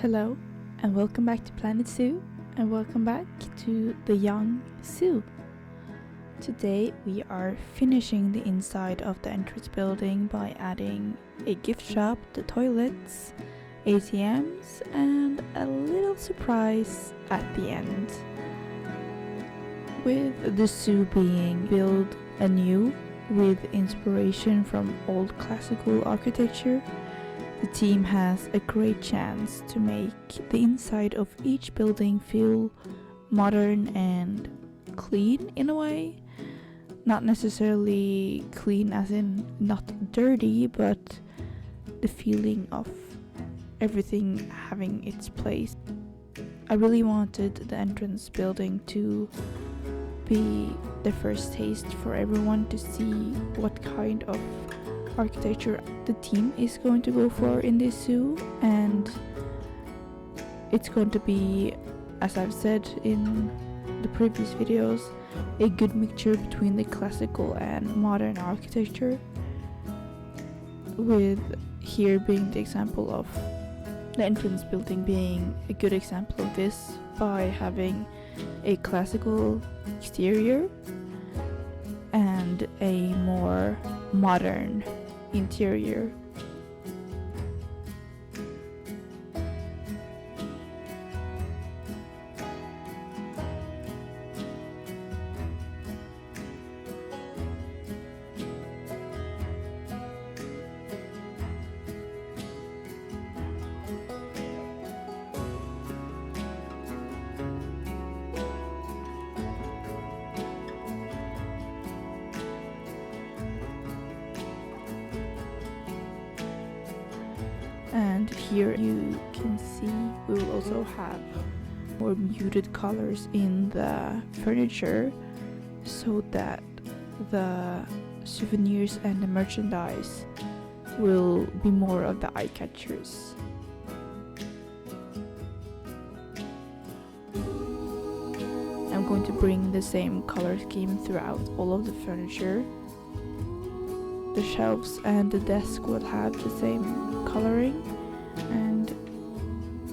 Hello, and welcome back to Planet Zoo, and welcome back to the young zoo. Today we are finishing the inside of the entrance building by adding a gift shop, the toilets, ATMs, and a little surprise at the end. With the zoo being built anew with inspiration from old classical architecture, the team has a great chance to make the inside of each building feel modern and clean in a way. Not necessarily clean as in not dirty, but the feeling of everything having its place. I really wanted the entrance building to be the first taste for everyone to see what kind of architecture the team is going to go for in this zoo, and it's going to be, as I've said in the previous videos, a good mixture between the classical and modern architecture, with here being the example of the entrance building being a good example of this by having a classical exterior and a more modern interior. And here you can see we will also have more muted colors in the furniture so that the souvenirs and the merchandise will be more of the eye catchers. I'm going to bring the same color scheme throughout all of the furniture. The shelves and the desk will have the same coloring, and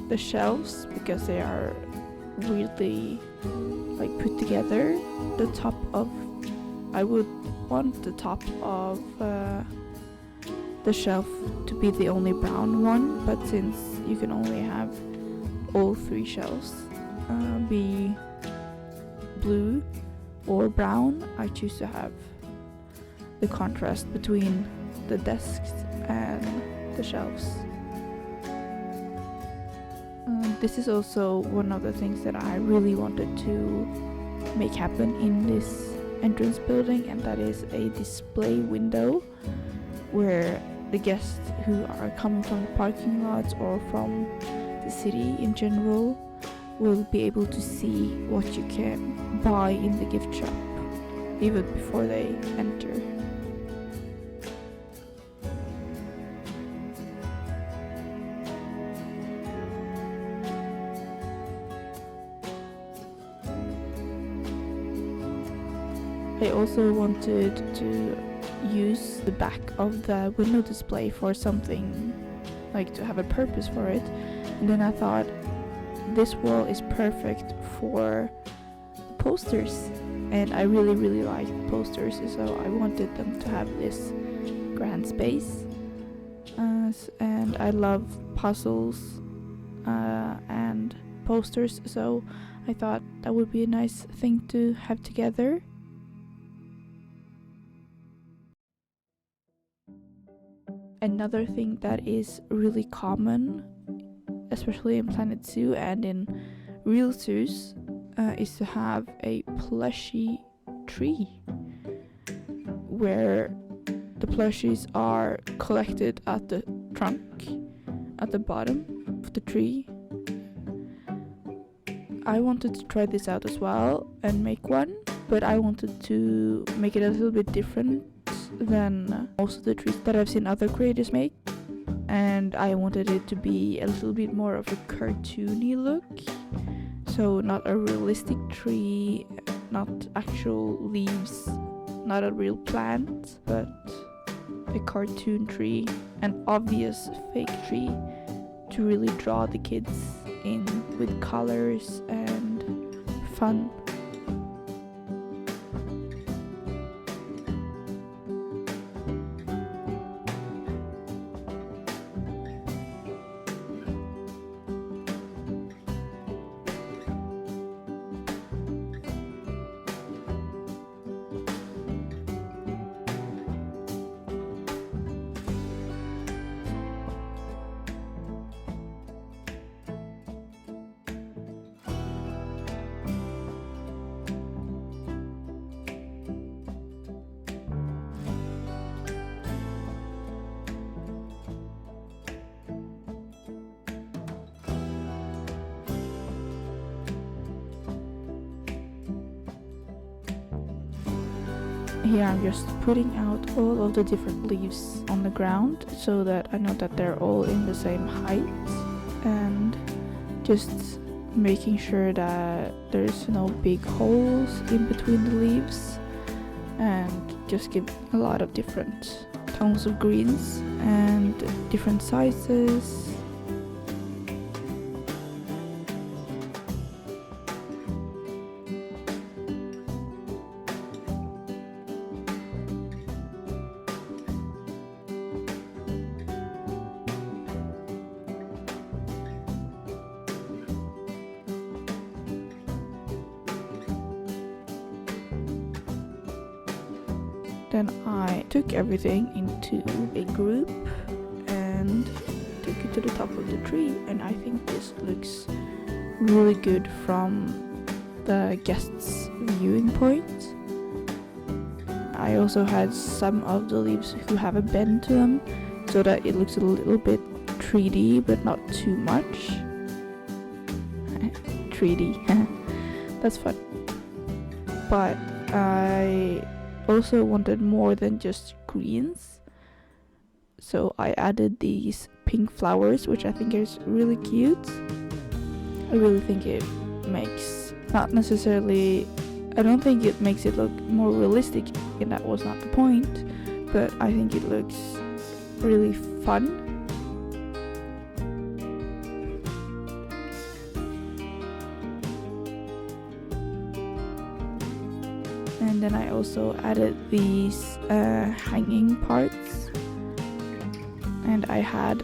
the shelves, because they are weirdly put together, I would want the top of the shelf to be the only brown one, but since you can only have all three shelves be blue or brown, I choose to have the contrast between the desks and the shelves. This is also one of the things that I really wanted to make happen in this entrance building, and that is a display window where the guests who are coming from the parking lots or from the city in general will be able to see what you can buy in the gift shop even before they enter. I also wanted to use the back of the window display for something, to have a purpose for it, and then I thought this wall is perfect for posters, and I really like posters, so I wanted them to have this grand space, and I love puzzles and posters, so I thought that would be a nice thing to have together. Another thing that is really common, especially in Planet Zoo and in real zoos, is to have a plushy tree where the plushies are collected at the trunk at the bottom of the tree. I wanted to try this out as well and make one, but I wanted to make it a little bit different than most of the trees that I've seen other creators make, and I wanted it to be a little bit more of a cartoony look, so not a realistic tree, not actual leaves, not a real plant, but a cartoon tree, an obvious fake tree to really draw the kids in with colors and fun. Here I'm just putting out all of the different leaves on the ground so that I know that they're all in the same height, and just making sure that there's no big holes in between the leaves, and just give a lot of different tones of greens and different sizes. Then I took everything into a group and took it to the top of the tree, and I think this looks really good from the guests' viewing point. I also had some of the leaves who have a bend to them so that it looks a little bit 3D but not too much. 3D, that's fun. But I also wanted more than just greens, so I added these pink flowers, which I think is really cute. I really think it makes, not necessarily, I don't think it makes it look more realistic, and that was not the point, but I think it looks really fun. And then I also added these hanging parts, and I had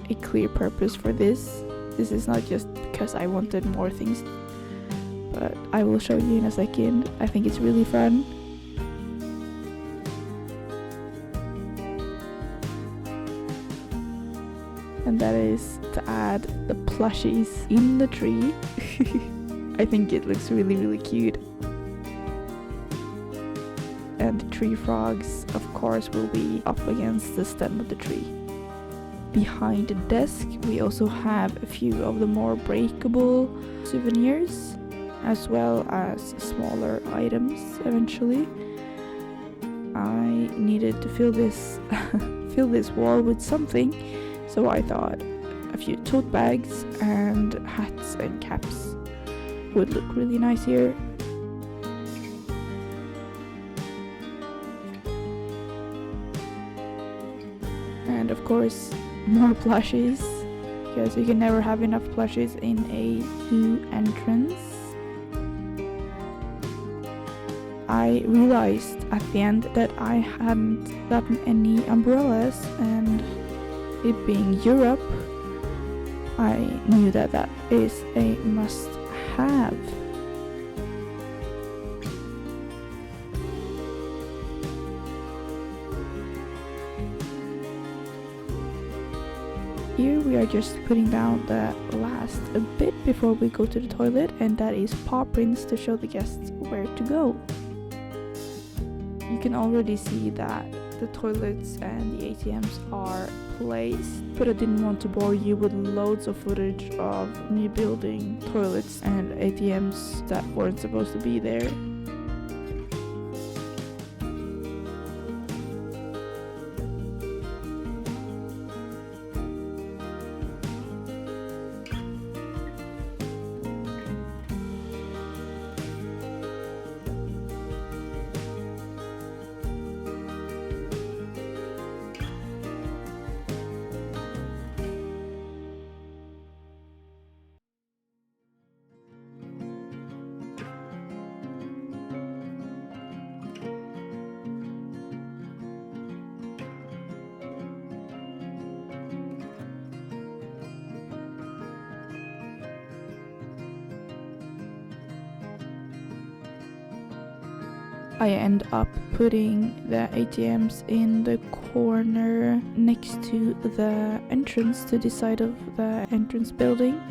a clear purpose for this. This is not just because I wanted more things, but I will show you in a second. I think it's really fun. And that is to add the plushies in the tree. I think it looks really cute. And the tree frogs, of course, will be up against the stem of the tree. Behind the desk, we also have a few of the more breakable souvenirs, as well as smaller items eventually. I needed to fill this wall with something, so I thought a few tote bags and hats and caps would look really nice here. And of course, more plushies, because you can never have enough plushies in a zoo entrance. I realized at the end that I hadn't gotten any umbrellas, and it being Europe, I knew that that is a must-have. Here we are just putting down the last a bit before we go to the toilet, and that is paw prints to show the guests where to go. You can already see that the toilets and the ATMs are placed, but I didn't want to bore you with loads of footage of me building toilets and ATMs that weren't supposed to be there. I end up putting the ATMs in the corner next to the entrance to the side of the entrance building.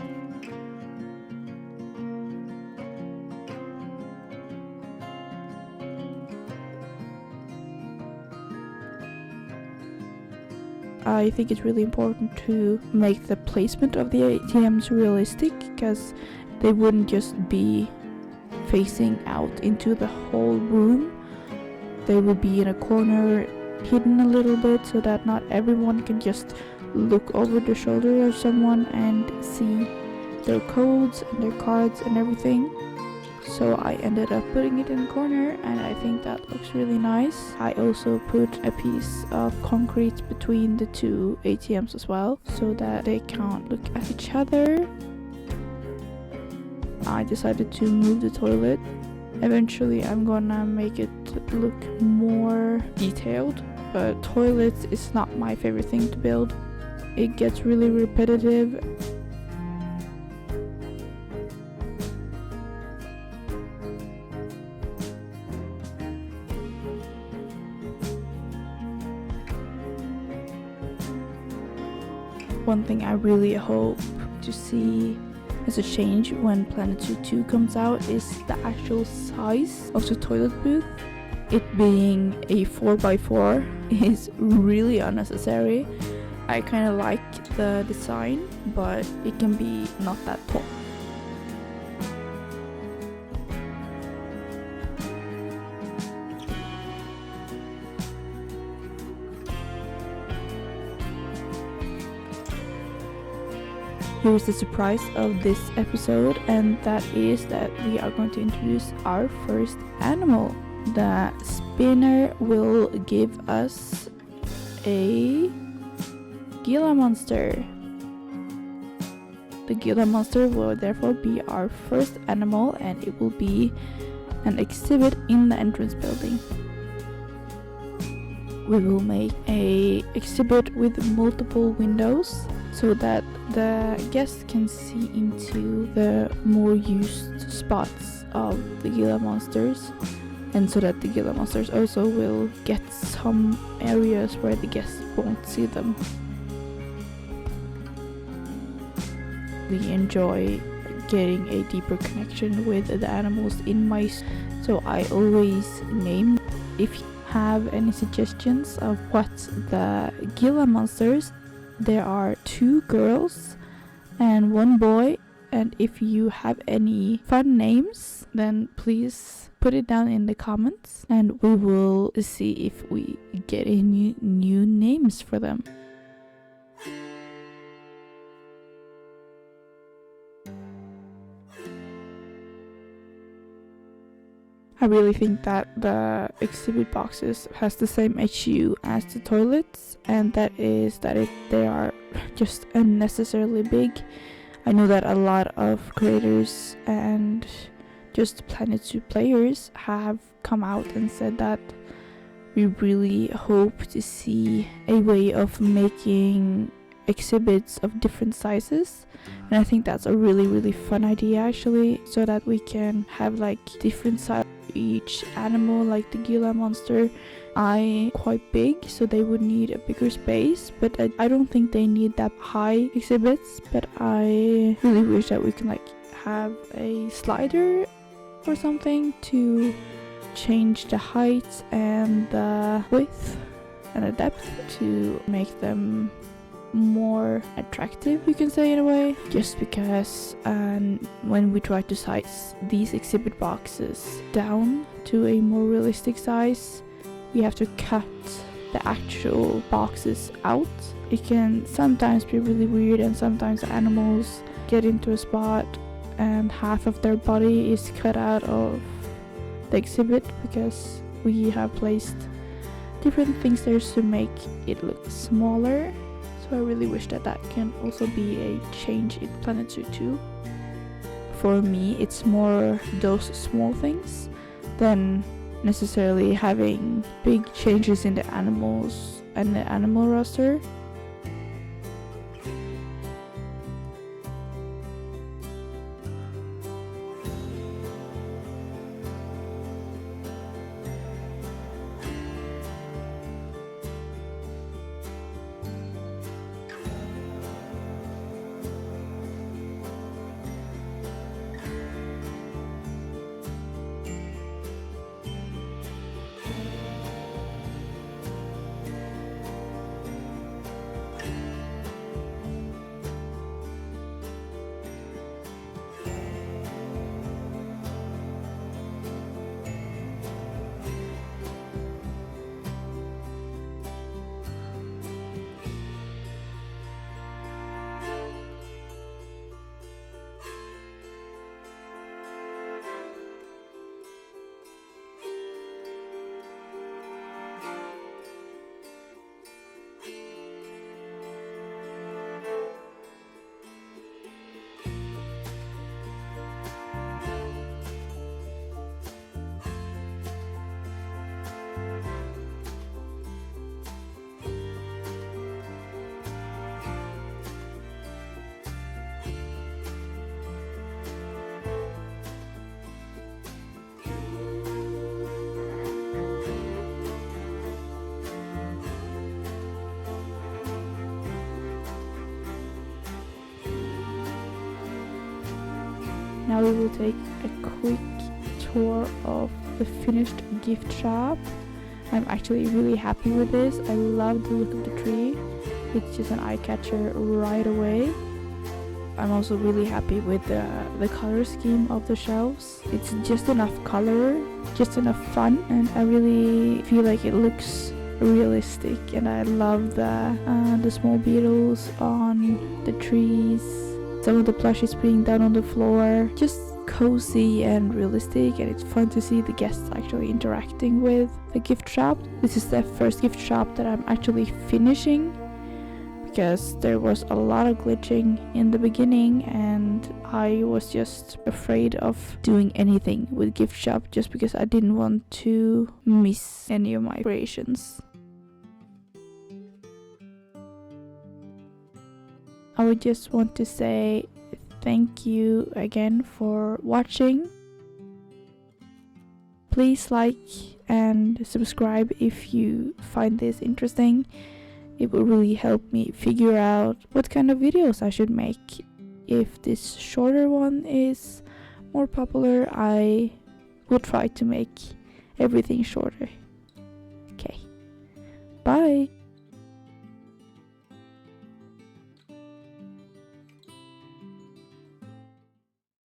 I think it's really important to make the placement of the ATMs realistic, because they wouldn't just be facing out into the whole room. They will be in a corner, hidden a little bit, so that not everyone can just look over the shoulder of someone and see their codes and their cards and everything. So I ended up putting it in a corner, and I think that looks really nice. I also put a piece of concrete between the two ATMs as well, so that they can't look at each other. I decided to move the toilet. Eventually I'm gonna make it look more detailed, but toilets is not my favorite thing to build. It gets really repetitive. One thing I really hope to see as a change when Planetary 2 comes out is the actual size of the toilet booth. It being a 4x4 is really unnecessary. I kind of like the design, but it can be not that tall. Here's the surprise of this episode, and that is that we are going to introduce our first animal. The spinner will give us a Gila monster. The Gila monster will therefore be our first animal, and it will be an exhibit in the entrance building. We will make a exhibit with multiple windows, so that the guests can see into the more used spots of the Gila monsters, and so that the Gila monsters also will get some areas where the guests won't see them. We enjoy getting a deeper connection with the animals in mice, so I always name. If you have any suggestions of what the Gila monsters, there are 2 girls and 1 boy, and if you have any fun names, then please put it down in the comments, and we will see if we get any new names for them. I really think that the exhibit boxes has the same issue as the toilets, and that is that they are just unnecessarily big. I know that a lot of creators and just Planet Zoo players have come out and said that we really hope to see a way of making exhibits of different sizes, and I think that's a really fun idea actually, so that we can have like different sizes each animal. Like the Gila monster are quite big, so they would need a bigger space, but I don't think they need that high exhibits. But I really wish that we can like have a slider or something to change the height and the width and the depth to make them more attractive, you can say, in a way. Just because when we try to size these exhibit boxes down to a more realistic size, we have to cut the actual boxes out. It can sometimes be really weird, and sometimes animals get into a spot and half of their body is cut out of the exhibit because we have placed different things there to make it look smaller. So I really wish that can also be a change in Planet Zoo 2. For me, it's more those small things than necessarily having big changes in the animals and the animal roster. Now we will take a quick tour of the finished gift shop. I'm actually really happy with this. I love the look of the tree. It's just an eye catcher right away. I'm also really happy with the color scheme of the shelves. It's just enough color, just enough fun, and I really feel like it looks realistic. And I love the small beetles on the trees, some of the plushies being down on the floor. Just cozy and realistic, and it's fun to see the guests actually interacting with the gift shop. This is the first gift shop that I'm actually finishing, because there was a lot of glitching in the beginning and I was just afraid of doing anything with gift shop just because I didn't want to miss any of my creations. I would just want to say thank you again for watching. Please like and subscribe if you find this interesting. It will really help me figure out what kind of videos I should make. If this shorter one is more popular, I will try to make everything shorter.